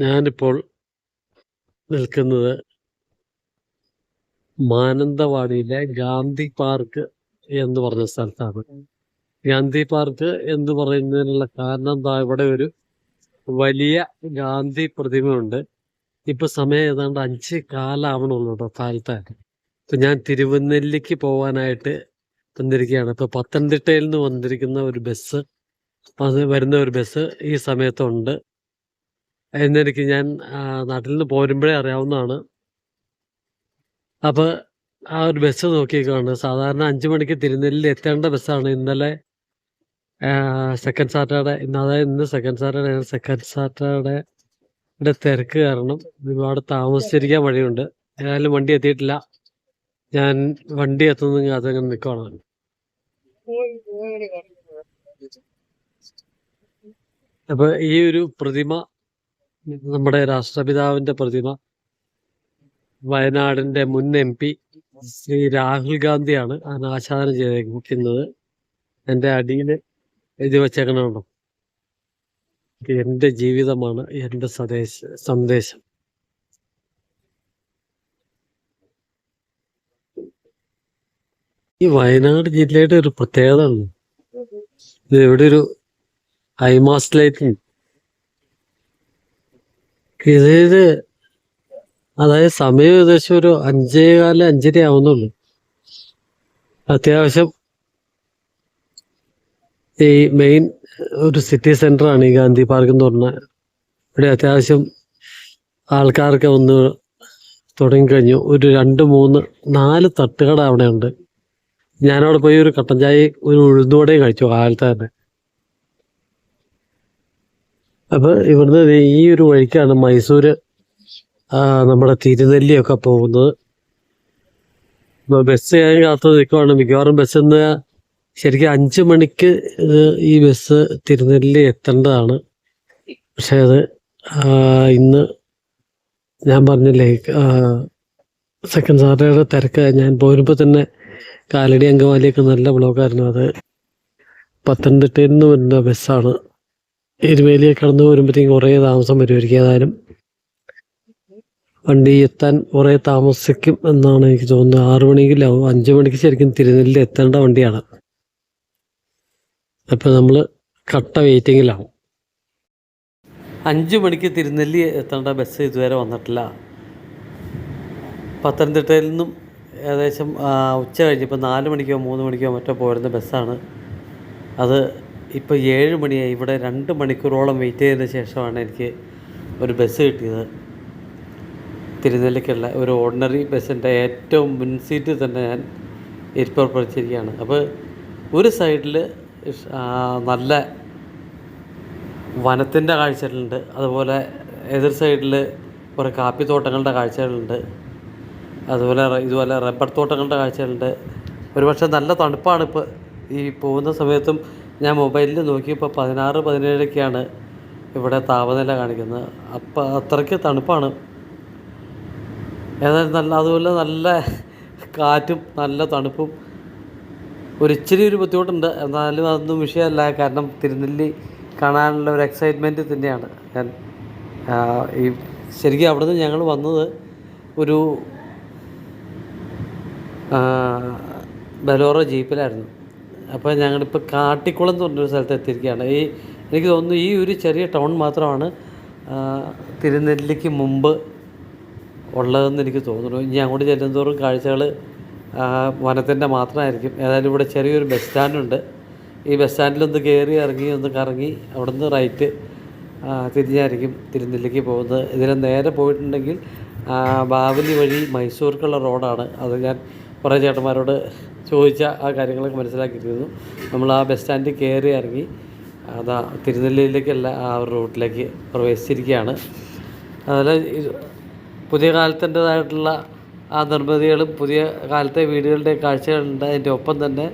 ഞാനിപ്പോൾ നിൽക്കുന്നത് മാനന്തവാടിയിലെ ഗാന്ധി പാർക്ക് എന്ന് പറഞ്ഞ സ്ഥലത്താണ്. ഗാന്ധി പാർക്ക് എന്ന് പറയുന്നതിനുള്ള കാരണം എന്താ, ഇവിടെ ഒരു വലിയ ഗാന്ധി പ്രതിമയുണ്ട്. ഇപ്പൊ സമയം ഏതാണ്ട് 5:15 കേട്ടോ, കാലത്തായിട്ട്. ഇപ്പൊ ഞാൻ തിരുവനെല്ലിക്ക് പോകാനായിട്ട് വന്നിരിക്കുകയാണ്. ഇപ്പൊ പത്തനംതിട്ടയിൽ നിന്ന് വന്നിരിക്കുന്ന ഒരു ബസ്, വരുന്ന ഒരു ബസ് ഈ സമയത്തുണ്ട് എന്നെനിക്ക് ഞാൻ നാട്ടിൽ നിന്ന് പോരുമ്പോഴേ അറിയാവുന്നതാണ്. അപ്പോൾ ആ ഒരു ബസ് നോക്കിയേക്കാണ്. സാധാരണ 5 മണിക്ക് തിരുനെല്ലിയിൽ എത്തേണ്ട ബസ്സാണ്. ഇന്നലെ സെക്കൻഡ് സാറ്റർഡേ, ഇന്ന് സെക്കൻഡ് സാറ്റർഡേ തിരക്ക് കാരണം ഒരുപാട് താമസിച്ചിരിക്കാൻ വഴിയുണ്ട്. ഏതായാലും വണ്ടി എത്തിയിട്ടില്ല. ഞാൻ വണ്ടി എത്തുന്ന അതങ്ങനെ നിൽക്കുകയാണ്. അപ്പോൾ ഈ ഒരു പ്രതിമ, നമ്മുടെ രാഷ്ട്രപിതാവിൻ്റെ പ്രതിമ, വയനാടിൻ്റെ മുൻ MP ശ്രീ രാഹുൽ ഗാന്ധിയാണ് അനാച്ഛാദനം ചെയ്തിരിക്കുന്നത്. എൻ്റെ അടിയിൽ എഴുതി വച്ചേക്കണുണ്ടോ, എൻ്റെ ജീവിതമാണ് എൻ്റെ സന്ദേശം. ഈ വയനാട് ജില്ലയുടെ ഒരു പ്രത്യേകത ഉണ്ട്. ഇത് ഇവിടെ ഒരു ഹൈമാസ്റ്റ് ലൈറ്റ്, ഇത് അതായത് സമയം ഏകദേശം ഒരു 5:15 5:30 ആവുന്നുള്ളൂ. അത്യാവശ്യം ഈ മെയിൻ ഒരു സിറ്റി സെന്ററാണ് ഈ ഗാന്ധി പാർക്ക് എന്ന് പറഞ്ഞാൽ. ഇവിടെ അത്യാവശ്യം ആൾക്കാർക്ക് ഒന്ന് തുടങ്ങിക്കഴിഞ്ഞു. ഒരു 2 3 4 തട്ടുകട അവിടെ ഉണ്ട്. ഞാനവിടെ പോയി ഒരു കട്ടൻ ചായ ഒരു ഉഴുന്നുവടയും കഴിച്ചു കാലത്ത് തന്നെ. അപ്പോൾ ഇവിടുന്ന് ഈ ഒരു വഴിക്കാണ് മൈസൂര് നമ്മുടെ തിരുനെല്ലിയൊക്കെ പോകുന്നത്. ബസ് ഞാൻ കാത്തു നിൽക്കുവാണ്. മിക്കവാറും ബസ്സിന്ന് ശരിക്കും 5 മണിക്ക് ഈ ബസ് തിരുനെല്ലി എത്തേണ്ടതാണ്. പക്ഷെ അത് ഇന്ന് ഞാൻ പറഞ്ഞില്ലേ, സെക്കൻഡ് സാറ്റർഡേ തിരക്ക്. ഞാൻ പോരുമ്പോൾ തന്നെ കാലടി അങ്കമാലിയൊക്കെ നല്ല ബ്ലോക്കായിരുന്നു. അത് പത്തനംതിട്ടയിൽ നിന്ന് വരുന്ന ബസ്സാണ്. എരുമേലിയെ കടന്നു വരുമ്പോഴത്തേക്കും കുറേ താമസം വരുമായിരിക്കും. ഏതായാലും വണ്ടി എത്താൻ കുറേ താമസിക്കും എന്നാണ് എനിക്ക് തോന്നുന്നത്. 6 മണിക്കിലാവും. 5 മണിക്ക് ശരിക്കും തിരുനെല്ലി എത്തേണ്ട വണ്ടിയാണ്. അപ്പോൾ നമ്മൾ കട്ട വെയിറ്റിങ്ങിലാവും. 5 മണിക്ക് തിരുനെല്ലി എത്തേണ്ട ബസ് ഇതുവരെ വന്നിട്ടില്ല. പത്തനംതിട്ടയിൽ നിന്നും ഏകദേശം ഉച്ച കഴിഞ്ഞപ്പോൾ 4 മണിക്കോ 3 മണിക്കോ മറ്റോ പോരുന്ന ബസ്സാണ് അത്. ഇപ്പോൾ 7 മണിയായി. ഇവിടെ 2 മണിക്കൂറോളം വെയിറ്റ് ചെയ്തതിന് ശേഷമാണ് എനിക്ക് ഒരു ബസ് കിട്ടിയത്. തിരുനെല്ലിക്കുള്ള ഒരു ഓർഡിനറി ബസ്സിൻ്റെ ഏറ്റവും മുൻ സീറ്റിൽ തന്നെ ഞാൻ ഇരിപ്പുറപ്പിച്ചിരിക്കുകയാണ്. അപ്പോൾ ഒരു സൈഡിൽ നല്ല വനത്തിൻ്റെ കാഴ്ചകളുണ്ട്, അതുപോലെ എതിർ സൈഡിൽ കുറേ കാപ്പിത്തോട്ടങ്ങളുടെ കാഴ്ചകളുണ്ട്, ഇതുപോലെ റബ്ബർ തോട്ടങ്ങളുടെ കാഴ്ചകളുണ്ട്. ഒരുപക്ഷെ നല്ല തണുപ്പാണ്. ഇപ്പോൾ ഈ പോകുന്ന സമയത്തും ഞാൻ മൊബൈലിൽ നോക്കിയപ്പോൾ 16 17 ഇവിടെ താപനില കാണിക്കുന്നത്. അപ്പോൾ അത്രയ്ക്ക് തണുപ്പാണ്. ഏതായാലും അതുപോലെ നല്ല കാറ്റും നല്ല തണുപ്പും. ഇച്ചിരി ഒരു ബുദ്ധിമുട്ടുണ്ട്, എന്നാലും അതൊന്നും വിഷയമല്ല. കാരണം തിരുനെല്ലി കാണാനുള്ള ഒരു എക്സൈറ്റ്മെൻറ്റ് തന്നെയാണ്. ഞാൻ ശരിക്കും അവിടെ നിന്ന് ഞങ്ങൾ വന്നത് ഒരു ബലോറോ ജീപ്പിലായിരുന്നു. അപ്പോൾ ഞങ്ങളിപ്പോൾ കാട്ടിക്കുളം എന്ന് പറഞ്ഞൊരു സ്ഥലത്ത് എത്തിയിരിക്കുകയാണ്. എനിക്ക് തോന്നുന്നു ഈ ഒരു ചെറിയ ടൗൺ മാത്രമാണ് തിരുനെല്ലിക്ക് മുമ്പ് ഉള്ളതെന്ന് എനിക്ക് തോന്നുന്നു. ഇനി അങ്ങോട്ട് ചെല്ലുന്തോറും കാഴ്ചകൾ വനത്തിൻ്റെ മാത്രമായിരിക്കും. ഏതായാലും ഇവിടെ ചെറിയൊരു ബസ് സ്റ്റാൻഡുണ്ട്. ഈ ബസ് സ്റ്റാൻഡിലൊന്ന് കയറി ഇറങ്ങി ഒന്ന് കറങ്ങി അവിടെ നിന്ന് റൈറ്റ് തിരിഞ്ഞായിരിക്കും തിരുനെല്ലിക്ക് പോകുന്നത്. ഇതിന് നേരെ പോയിട്ടുണ്ടെങ്കിൽ ബാവലി വഴി മൈസൂർക്കുള്ള റോഡാണ്. അത് ഞാൻ കുറേ ചേട്ടന്മാരോട് ചോദിച്ച ആ കാര്യങ്ങളൊക്കെ മനസ്സിലാക്കിയിരുന്നു. നമ്മൾ ആ ബസ് സ്റ്റാൻഡിൽ കയറി ഇറങ്ങി അതാ തിരുനെല്ലിയിലേക്കല്ല ആ ഒരു റൂട്ടിലേക്ക് പ്രവേശിച്ചിരിക്കുകയാണ്. അതുപോലെ പുതിയ കാലത്തിൻ്റെതായിട്ടുള്ള ആ നിർമ്മിതികളും പുതിയ കാലത്തെ വീടുകളുടെ കാഴ്ചകളുണ്ട്. അതിൻ്റെ ഒപ്പം തന്നെ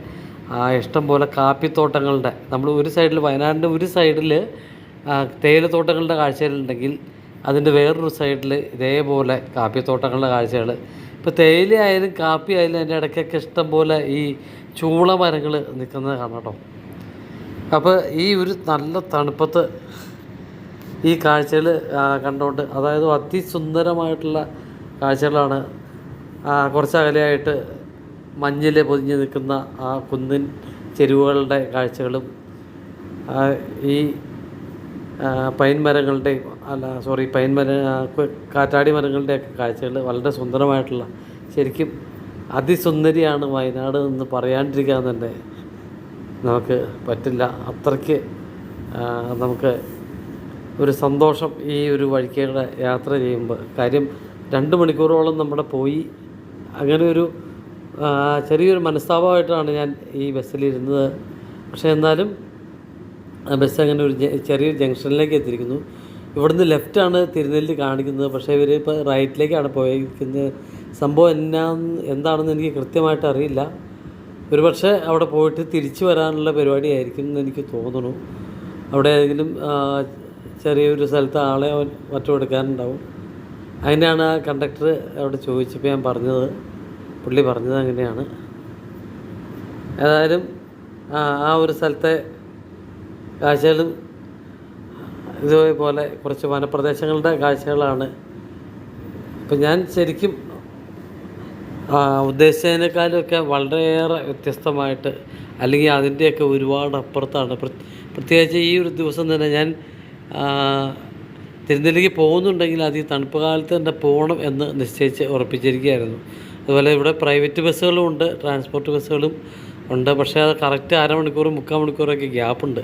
ഇഷ്ടം പോലെ കാപ്പിത്തോട്ടങ്ങളുടെ, നമ്മൾ ഒരു സൈഡിൽ വയനാടിൻ്റെ ഒരു സൈഡിൽ തേയിലത്തോട്ടങ്ങളുടെ കാഴ്ചകളുണ്ടെങ്കിൽ അതിൻ്റെ വേറൊരു സൈഡിൽ ഇതേപോലെ കാപ്പിത്തോട്ടങ്ങളുടെ കാഴ്ചകൾ. ഇപ്പോൾ തേയില ആയാലും കാപ്പി ആയാലും അതിൻ്റെ ഇടയ്ക്കൊക്കെ ഇഷ്ടം പോലെ ഈ ചൂള മരങ്ങൾ നിൽക്കുന്നത് കാണാം കേട്ടോ. അപ്പോൾ ഈ ഒരു നല്ല തണുപ്പത്ത് ഈ കാഴ്ചകൾ കണ്ടുകൊണ്ട്, അതായത് അതിസുന്ദരമായിട്ടുള്ള കാഴ്ചകളാണ്. കുറച്ച് അകലെയായിട്ട് മഞ്ഞിൽ പൊതിഞ്ഞ് നിൽക്കുന്ന ആ കുന്നിൻ ചെരുവുകളുടെ കാഴ്ചകളും ഈ പൈൻ മരങ്ങളുടെയും കാറ്റാടി മരങ്ങളുടെയൊക്കെ കാഴ്ചകൾ വളരെ സുന്ദരമായിട്ടുള്ള, ശരിക്കും അതിസുന്ദരിയാണ് വയനാട് എന്ന് പറയാണ്ടിരിക്കാൻ തന്നെ നമുക്ക് പറ്റില്ല. അത്രയ്ക്ക് നമുക്ക് ഒരു സന്തോഷം ഈ ഒരു വഴിക്കേടെ യാത്ര ചെയ്യുമ്പോൾ. കാര്യം 2 മണിക്കൂറോളം നമ്മുടെ പോയി. അങ്ങനെ ഒരു ചെറിയൊരു മനസ്താപമായിട്ടാണ് ഞാൻ ഈ ബസ്സിലിരുന്നത്. പക്ഷേ എന്നാലും ബസ് അങ്ങനെ ഒരു ചെറിയൊരു ജംഗ്ഷനിലേക്ക് എത്തിയിരിക്കുന്നു. ഇവിടുന്ന് ലെഫ്റ്റാണ് തിരുനെല്ലി കാണിക്കുന്നത്, പക്ഷേ ഇവർ ഇപ്പോൾ റൈറ്റിലേക്കാണ് പോയിരിക്കുന്നത്. സംഭവം എന്താണെന്ന് എനിക്ക് കൃത്യമായിട്ട് അറിയില്ല. ഒരുപക്ഷെ അവിടെ പോയിട്ട് തിരിച്ചു വരാനുള്ള പരിപാടിയായിരിക്കും എന്ന് എനിക്ക് തോന്നുന്നു. അവിടെ ഏതെങ്കിലും ചെറിയൊരു സ്ഥലത്ത് ആളെ മറ്റും എടുക്കാനുണ്ടാവും. അതിനാണ് ആ കണ്ടക്ടർ അവിടെ ചോദിച്ചപ്പോൾ ഞാൻ പറഞ്ഞത്, പുള്ളി പറഞ്ഞത് അങ്ങനെയാണ്. ഏതായാലും ആ ഒരു സ്ഥലത്തെ കാഴ്ചകളും ഇതേപോലെ കുറച്ച് വനപ്രദേശങ്ങളുടെ കാഴ്ചകളാണ്. ഇപ്പം ഞാൻ ശരിക്കും ഉദ്ദേശിച്ചതിനേക്കാളുമൊക്കെ വളരെയേറെ വ്യത്യസ്തമായിട്ട്, അല്ലെങ്കിൽ അതിൻ്റെയൊക്കെ ഒരുപാട് അപ്പുറത്താണ്. പ്രത്യേകിച്ച് ഈ ഒരു ദിവസം തന്നെ ഞാൻ തിരുനെല്ലിക്ക് പോകുന്നുണ്ടെങ്കിൽ അത് ഈ തണുപ്പ് കാലത്ത് തന്നെ പോകണം എന്ന് നിശ്ചയിച്ച് ഉറപ്പിച്ചിരിക്കുകയായിരുന്നു. അതുപോലെ ഇവിടെ പ്രൈവറ്റ് ബസ്സുകളും ഉണ്ട്, ട്രാൻസ്പോർട്ട് ബസ്സുകളും ഉണ്ട്. പക്ഷേ അത് കറക്റ്റ് 1/2 മണിക്കൂർ 3/4 മണിക്കൂറൊക്കെ ഗ്യാപ്പുണ്ട്.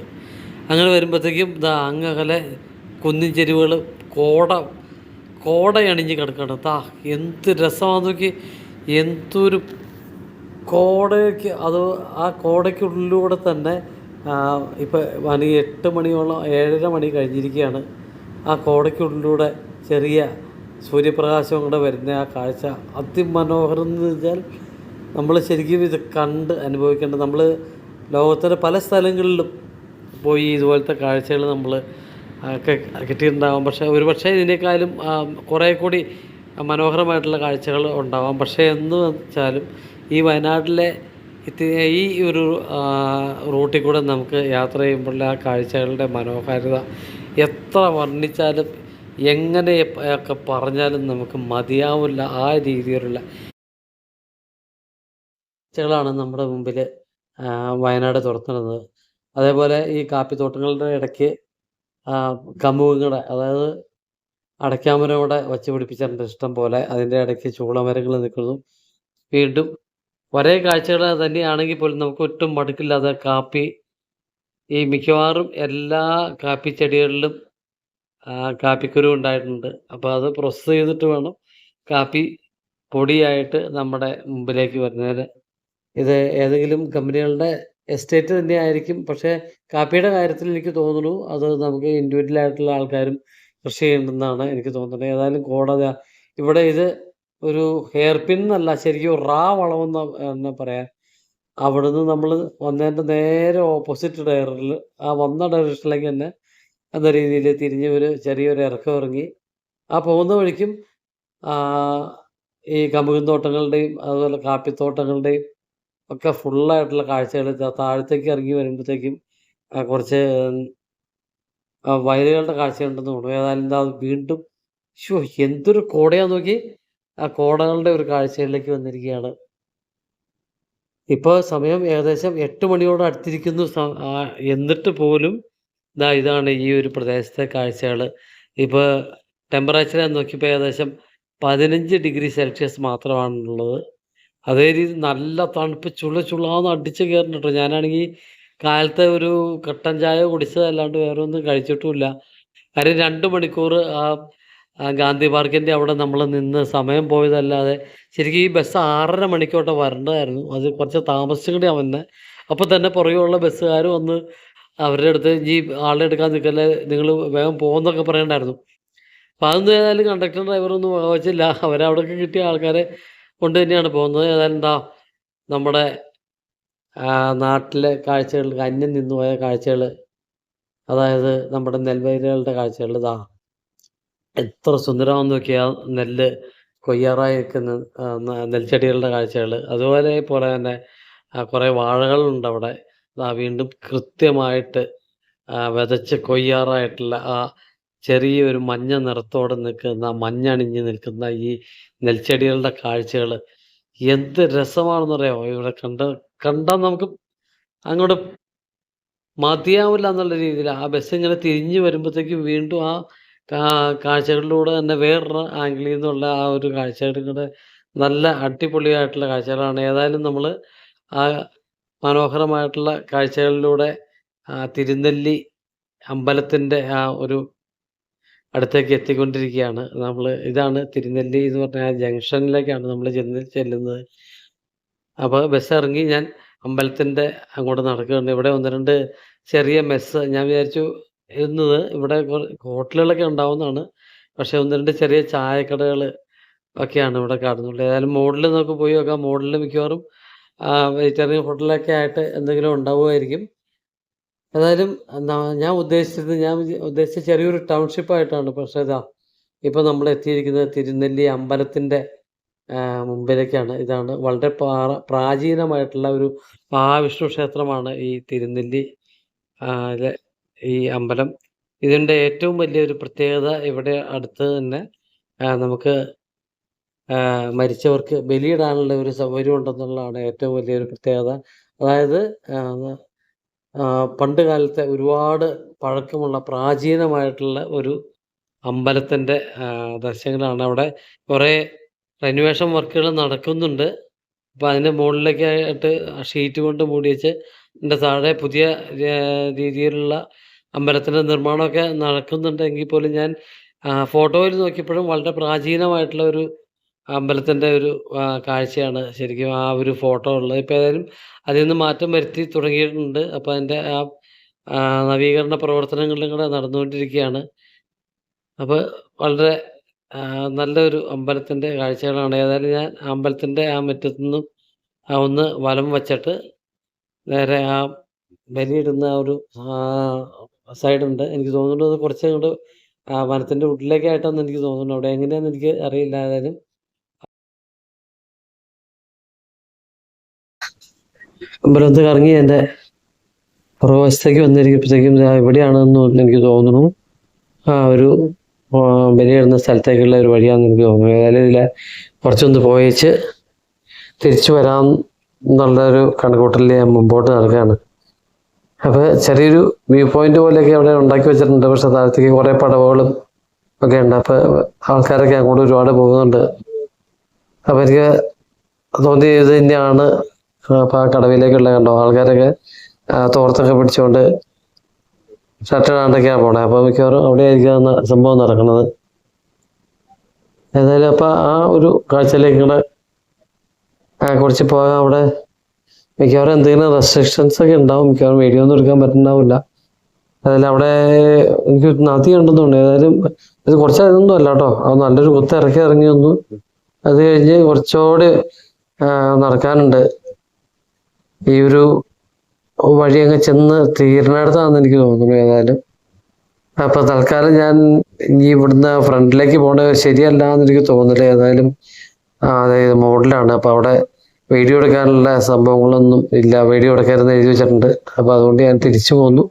അങ്ങനെ വരുമ്പോഴത്തേക്കും അങ്ങകലെ കുന്നിൻ ചെരുവുകൾ കോടയണിഞ്ഞ് കിടക്കണം. എന്ത് രസമാണെന്ന് നോക്കി, എന്തൊരു കോടയ്ക്ക്. അത് ആ കോടയ്ക്കുള്ളിലൂടെ തന്നെ ഇപ്പോൾ 8 മണിയോളം 7:30 മണി കഴിഞ്ഞിരിക്കുകയാണ്. ആ കോടയ്ക്കുള്ളിലൂടെ ചെറിയ സൂര്യപ്രകാശം കൂടെ വരുന്ന ആ കാഴ്ച അതിമനോഹരം എന്ന് വെച്ചാൽ നമ്മൾ ശരിക്കും ഇത് കണ്ട് അനുഭവിക്കേണ്ടത്. നമ്മൾ ലോകത്തിൻ്റെ പല സ്ഥലങ്ങളിലും പോയി ഇതുപോലത്തെ കാഴ്ചകൾ നമ്മൾ കിട്ടിയിട്ടുണ്ടാകും. പക്ഷേ ഇതിനേക്കാളും കുറേ കൂടി മനോഹരമായിട്ടുള്ള കാഴ്ചകൾ ഉണ്ടാവാം. പക്ഷേ എന്ന് വെച്ചാലും ഈ വയനാട്ടിലെ ഈ ഒരു റൂട്ടിൽ കൂടെ നമുക്ക് യാത്ര ചെയ്യുമ്പോഴുള്ള ആ കാഴ്ചകളുടെ മനോഹാരിത എത്ര വർണ്ണിച്ചാലും എങ്ങനെയൊക്കെ പറഞ്ഞാലും നമുക്ക് മതിയാവില്ല. ആ രീതിയിലുള്ള കാഴ്ചകളാണ് നമ്മുടെ മുമ്പിൽ വയനാട് തുറത്തുന്നത്. അതേപോലെ ഈ കാപ്പിത്തോട്ടങ്ങളുടെ ഇടയ്ക്ക് കമുകുകളുടെ, അതായത് അടയ്ക്കാമരം കൂടെ വച്ച് പിടിപ്പിച്ചിട്ടുണ്ട് ഇഷ്ടം പോലെ. അതിൻ്റെ ഇടയ്ക്ക് ചൂളമരങ്ങൾ നിൽക്കുന്നു. വീണ്ടും ഒരേ കാഴ്ചകൾ തന്നെയാണെങ്കിൽ പോലും നമുക്ക് ഒട്ടും മടുക്കില്ലാതെ ഈ മിക്കവാറും എല്ലാ കാപ്പി ചെടികളിലും കാപ്പിക്കുരു ഉണ്ടായിട്ടുണ്ട്. അപ്പോൾ അത് പ്രോസസ്സ് ചെയ്തിട്ട് വേണം കാപ്പി പൊടിയായിട്ട് നമ്മുടെ മുമ്പിലേക്ക് വരുന്നതിന്. ഇത് ഏതെങ്കിലും കമ്പനികളുടെ എസ്റ്റേറ്റ് തന്നെയായിരിക്കും. പക്ഷേ കാപ്പിയുടെ കാര്യത്തിൽ എനിക്ക് തോന്നുന്നു അത് നമുക്ക് ഇൻഡിവിജ്വലായിട്ടുള്ള ആൾക്കാരും കൃഷി ചെയ്യുന്നതെന്നാണ് എനിക്ക് തോന്നുന്നത്. ഏതായാലും ഇവിടെ ഇത് ഒരു ഹെയർ പിൻ എന്നല്ല, ശരിക്കും റാ വളമെന്ന് പറയാം. അവിടുന്ന് നമ്മൾ വന്നതിൻ്റെ നേരെ ഓപ്പോസിറ്റ് ഡയറിൽ വന്ന ഡയറക്ഷനിലേക്ക് തന്നെ എന്ന രീതിയിൽ തിരിഞ്ഞ് ഒരു ചെറിയൊരു ഇറക്കം ഇറങ്ങി പോകുന്ന വഴിക്കും ഈ കമുകിൻ തോട്ടങ്ങളുടെയും അതുപോലെ കാപ്പിത്തോട്ടങ്ങളുടെയും ഒക്കെ ഫുള്ളായിട്ടുള്ള കാഴ്ചകൾ. താഴത്തേക്ക് ഇറങ്ങി വരുമ്പോഴത്തേക്കും കുറച്ച് വയലുകളുടെ കാഴ്ചയുണ്ടെന്ന് തോന്നുന്നു. ഏതായാലും വീണ്ടും എന്തൊരു കോടയാന്ന് നോക്കി. ആ കോടകളുടെ ഒരു കാഴ്ചയിലേക്ക് വന്നിരിക്കുകയാണ്. ഇപ്പോൾ സമയം ഏകദേശം 8 മണിയോട് അടുത്തിരിക്കുന്നു. എന്നിട്ട് പോലും ഇതാണ് ഈ ഒരു പ്രദേശത്തെ കാഴ്ചകൾ. ഇപ്പോൾ ടെമ്പറേച്ചർ നോക്കിയപ്പോൾ ഏകദേശം 15 ഡിഗ്രി സെൽഷ്യസ് മാത്രമാണുള്ളത്. അതേ രീതി നല്ല തണുപ്പ് ചുള്ളാന്ന് അടിച്ച് കയറുന്നുണ്ട്. ഞാനാണെങ്കിൽ കാലത്തെ ഒരു കട്ടൻ ചായ കുടിച്ചതല്ലാണ്ട് വേറെ ഒന്നും കഴിച്ചിട്ടുമില്ല. കാര്യം 2 മണിക്കൂർ ഗാന്ധി പാർക്കിൻ്റെ അവിടെ നമ്മൾ നിന്ന് സമയം പോയതല്ലാതെ. ശരിക്കും ഈ ബസ് 6:30 മണിക്കോട്ടെ വരേണ്ടതായിരുന്നു. അത് കുറച്ച് താമസിച്ചും കൂടിയാണ് വന്നത്. അപ്പോൾ തന്നെ പുറകെയുള്ള ബസ്സുകാർ വന്ന് അവരുടെ അടുത്ത് ഈ ആളെ എടുക്കാൻ നിൽക്കല്ലേ, നിങ്ങൾ വേഗം പോകുമെന്നൊക്കെ പറയണ്ടായിരുന്നു. അപ്പോൾ അതൊന്നും ഏതായാലും കണ്ടക്ടർ ഡ്രൈവറൊന്നും വകവച്ചില്ല. അവരവിടെയൊക്കെ കിട്ടിയ ആൾക്കാരെ കൊണ്ട് തന്നെയാണ് പോകുന്നത്. ഏതായാലും നമ്മുടെ നാട്ടിലെ കാഴ്ചകൾ, അന്യം നിന്നു പോയ കാഴ്ചകൾ, അതായത് നമ്മുടെ നെൽവയലുകളുടെ കാഴ്ചകൾ. എത്ര സുന്ദരമാണെന്ന് നോക്കിയാൽ നെല്ല് കൊയ്യാറായി നിൽക്കുന്ന നെൽച്ചെടികളുടെ കാഴ്ചകൾ. അതുപോലെ തന്നെ കുറേ വാഴകളുണ്ട് അവിടെ. വീണ്ടും കൃത്യമായിട്ട് വിതച്ച് കൊയ്യാറായിട്ടുള്ള ചെറിയൊരു മഞ്ഞ നിറത്തോടെ നിൽക്കുന്ന, മഞ്ഞണിഞ്ഞ് നിൽക്കുന്ന ഈ നെൽച്ചെടികളുടെ കാഴ്ചകൾ എന്ത് രസമാണെന്നറിയാമോ! ഇവിടെ കണ്ടാൽ നമുക്ക് അങ്ങോട്ട് മതിയാവില്ല എന്നുള്ള രീതിയിൽ ആ ബസ് ഇങ്ങനെ തിരിഞ്ഞ് വരുമ്പോഴത്തേക്കും വീണ്ടും ആ കാഴ്ചകളിലൂടെ തന്നെ വേറൊരു ആംഗിളിൽ നിന്നുള്ള ആ ഒരു കാഴ്ചകളും കൂടെ നല്ല അടിപൊളിയായിട്ടുള്ള കാഴ്ചകളാണ്. ഏതായാലും നമ്മൾ ആ മനോഹരമായിട്ടുള്ള കാഴ്ചകളിലൂടെ തിരുനെല്ലി അമ്പലത്തിൻ്റെ ആ ഒരു അടുത്തേക്ക് എത്തിക്കൊണ്ടിരിക്കുകയാണ്. ഇതാണ് തിരുനെല്ലി എന്ന് പറഞ്ഞ ആ ജംഗ്ഷനിലേക്കാണ് നമ്മൾ ചെല്ലുന്നത്. അപ്പോൾ ബസ് ഇറങ്ങി ഞാൻ അമ്പലത്തിൻ്റെ അങ്ങോട്ട് നടക്കുകയാണ്. ഇവിടെ 1, 2 ചെറിയ മെസ്സ് ഞാൻ വിചാരിച്ചു ഇരുന്നത് ഇവിടെ ഹോട്ടലുകളൊക്കെ ഉണ്ടാവുന്നതാണ്. പക്ഷേ 1, 2 ചെറിയ ചായക്കടകൾ ഒക്കെയാണ് ഇവിടെ കാണുന്നുള്ളൂ. ഏതായാലും മോളിൽ നമുക്ക് പോയി നോക്കാം. മോളിൽ മിക്കവാറും വെജിറ്റേറിയൻ ഹോട്ടലൊക്കെ ആയിട്ട് എന്തെങ്കിലും ഉണ്ടാവുമായിരിക്കും. ഏതായാലും ഞാൻ ഉദ്ദേശിച്ച ചെറിയൊരു ടൗൺഷിപ്പായിട്ടാണ്. പക്ഷേ ഇപ്പോൾ നമ്മൾ എത്തിയിരിക്കുന്നത് തിരുനെല്ലി അമ്പലത്തിൻ്റെ മുമ്പിലേക്കാണ്. ഇതാണ് വളരെ പ്രാചീനമായിട്ടുള്ള ഒരു മഹാവിഷ്ണു ക്ഷേത്രമാണ് ഈ തിരുനെല്ലി ഈ അമ്പലം. ഇതിൻ്റെ ഏറ്റവും വലിയൊരു പ്രത്യേകത ഇവിടെ അടുത്ത് തന്നെ നമുക്ക് മരിച്ചവർക്ക് ബലിയിടാനുള്ള ഒരു സൗകര്യം ഉണ്ടെന്നുള്ളതാണ് ഏറ്റവും വലിയൊരു പ്രത്യേകത. അതായത് പണ്ട് കാലത്തെ ഒരുപാട് പഴക്കമുള്ള പ്രാചീനമായിട്ടുള്ള ഒരു അമ്പലത്തിൻ്റെ ദൃശ്യങ്ങളാണ്. അവിടെ കുറേ റിനോവേഷൻ വർക്കുകൾ നടക്കുന്നുണ്ട്. അപ്പോൾ അതിൻ്റെ മുകളിലേക്കായിട്ട് ഷീറ്റ് കൊണ്ട് മൂടി വെച്ച് അതിൻ്റെ താഴെ പുതിയ രീതിയിലുള്ള അമ്പലത്തിൻ്റെ നിർമ്മാണമൊക്കെ നടക്കുന്നുണ്ടെങ്കിൽ പോലും ഞാൻ ഫോട്ടോയിൽ നോക്കിയപ്പോഴും വളരെ പ്രാചീനമായിട്ടുള്ള ഒരു അമ്പലത്തിൻ്റെ ഒരു കാഴ്ചയാണ് ശരിക്കും ആ ഒരു ഫോട്ടോ ഉള്ളത്. ഇപ്പോൾ ഏതായാലും അതിൽ നിന്ന് മാറ്റം വരുത്തി തുടങ്ങിയിട്ടുണ്ട്. അപ്പോൾ അതിൻ്റെ നവീകരണ പ്രവർത്തനങ്ങളും കൂടെ നടന്നുകൊണ്ടിരിക്കുകയാണ്. അപ്പോൾ വളരെ നല്ലൊരു അമ്പലത്തിൻ്റെ കാഴ്ചകളാണ്. ഏതായാലും ഞാൻ അമ്പലത്തിൻ്റെ ആ മുറ്റത്തു നിന്നും ഒന്ന് വലം വച്ചിട്ട് നേരെ ആ ബലിയിടുന്ന ഒരു സൈഡുണ്ട്. എനിക്ക് തോന്നുന്നത് കുറച്ച് അങ്ങോട്ട് വനത്തിൻ്റെ ഉള്ളിലേക്കായിട്ടാണെന്ന് എനിക്ക് തോന്നുന്നു. അവിടെ എങ്ങനെയാണെന്ന് എനിക്ക് അറിയില്ല. ഏതായാലും അമ്പലത്തിൽ കറങ്ങി എൻ്റെ പുറകുവശത്തേക്ക് വന്നിരിക്കുമ്പോഴത്തേക്കും ഇവിടെയാണെന്ന് എനിക്ക് തോന്നുന്നു. ഒരു ബലിയിടുന്ന സ്ഥലത്തേക്കുള്ള ഒരു വഴിയാണെന്ന് എനിക്ക് തോന്നുന്നു. ഏതായാലും ഇതിൽ കുറച്ചൊന്ന് പോയേച്ച് തിരിച്ചു വരാം എന്നുള്ളൊരു കണക്കൂട്ടലിൽ ഞാൻ മുമ്പോട്ട് നടക്കുകയാണ്. അപ്പോൾ ചെറിയൊരു വ്യൂ പോയിന്റ് പോലെയൊക്കെ അവിടെ ഉണ്ടാക്കി വെച്ചിട്ടുണ്ട്. പക്ഷെ താഴത്തേക്ക് കുറേ പടവുകളും ഒക്കെ ഉണ്ട്. അപ്പോൾ ആൾക്കാരൊക്കെ അങ്ങോട്ട് ഒരുപാട് പോകുന്നുണ്ട്. അപ്പോൾ എനിക്ക് തോന്നിയത് തന്നെയാണ്. അപ്പോൾ ആ കടവിലേക്കുള്ള കണ്ടോ ആൾക്കാരൊക്കെ തോർത്തൊക്കെ പിടിച്ചുകൊണ്ട് ഷർട്ടിടാണ്ടൊക്കെയാണ് പോണേ. അപ്പോൾ മിക്കവാറും അവിടെ ആയിരിക്കും സംഭവം നടക്കുന്നത്. ഏതായാലും അപ്പോൾ ആ ഒരു കാഴ്ചയിലേക്ക് കൂടെ കുറച്ച് പോകാൻ അവിടെ മിക്കവാറും എന്തെങ്കിലും റെസ്ട്രിക്ഷൻസ് ഒക്കെ ഉണ്ടാവും. മിക്കവാറും വീഡിയോ ഒന്നും എടുക്കാൻ പറ്റുന്നുണ്ടാവില്ല. അതായത് അവിടെ എനിക്ക് നദി ഉണ്ടെന്നുണ്ട്. ഏതായാലും ഇത് കുറച്ച് ഇതൊന്നും അല്ല കേട്ടോ. അത് നല്ലൊരു ഇറങ്ങി വന്നു. അത് കഴിഞ്ഞ് കുറച്ചുകൂടി നടക്കാനുണ്ട്. ഈ ഒരു വഴി അങ്ങ് ചെന്ന് തീരുന്നിടത്താണെന്ന് എനിക്ക് തോന്നുന്നു. ഏതായാലും അപ്പൊ തൽക്കാലം ഞാൻ ഇനി ഇവിടുന്ന് ഫ്രണ്ടിലേക്ക് പോകേണ്ടത് ശരിയല്ല എന്ന് എനിക്ക് തോന്നില്ല. ഏതായാലും അതായത് മോഡലാണ്. അപ്പൊ അവിടെ വീഡിയോ എടുക്കാനുള്ള സംഭവങ്ങളൊന്നും ഇല്ല. വീഡിയോ എടുക്കരുതെന്ന് എഴുതി വെച്ചിട്ടുണ്ട്. അപ്പൊ അതുകൊണ്ട് ഞാൻ തിരിച്ചു പോന്നു.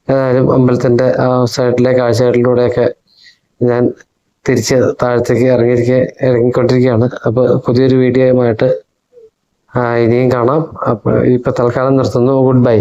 ഏതായാലും അമ്പലത്തിന്റെ ആ സൈഡിലെ കാഴ്ചകളിലൂടെയൊക്കെ ഞാൻ തിരിച്ച് താഴത്തേക്ക് ഇറങ്ങിക്കൊണ്ടിരിക്കുകയാണ്. അപ്പൊ പുതിയൊരു വീഡിയോയുമായിട്ട് ഇനിയും കാണാം. അപ്പൊ ഇപ്പൊ തൽക്കാലം നിർത്തുന്നു. Good bye.